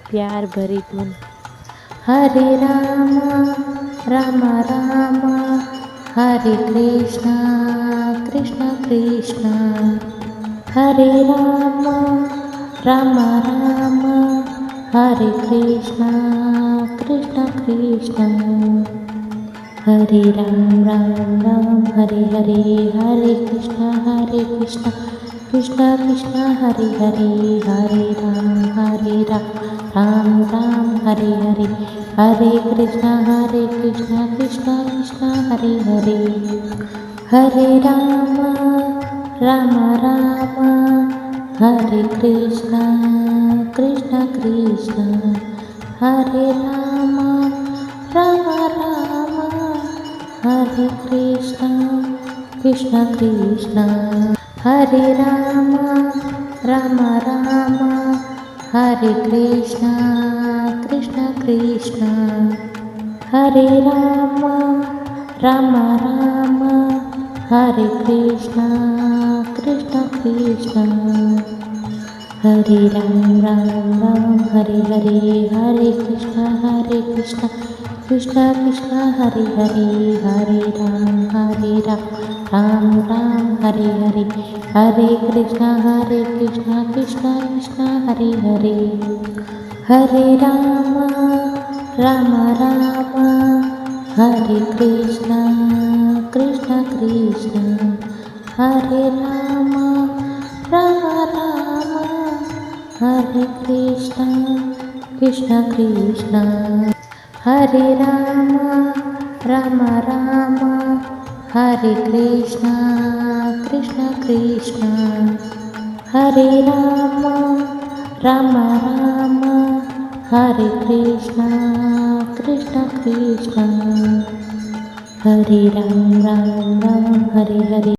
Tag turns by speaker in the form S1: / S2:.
S1: प्यार भरी धुन। हरे रामा रामा रामा हरे कृष्णा कृष्णा कृष्णा। हरे रामा रामा रामा हरे कृष्णा कृष्णा कृष्णा। हरे राम राम राम हरे हरे, हरे कृष्णा कृष्णा कृष्णा हरे हरे। हरे राम राम राम हरे हरे, हरे कृष्णा कृष्णा कृष्णा हरे हरे। हरे राम राम राम हरे कृष्णा कृष्णा कृष्णा। हरे राम राम राम हरे कृष्णा कृष्णा कृष्णा। हरे राम राम राम हरे कृष्णा कृष्णा कृष्णा। हरे राम राम राम हरे कृष्णा कृष्णा कृष्णा। हरे राम राम हरे हरे, हरे कृष्णा कृष्णा कृष्णा हरे हरे। हरे राम राम राम हरे हरे, हरे कृष्णा कृष्णा कृष्णा हरे हरे। हरे राम राम राम हरे कृष्णा कृष्णा कृष्णा। हरे राम राम राम हरे कृष्णा कृष्णा कृष्णा। हरे राम राम राम हरे कृष्णा कृष्णा कृष्णा। हरे राम राम राम हरे कृष्णा कृष्णा कृष्णा। हरे राम राम हरे हरे।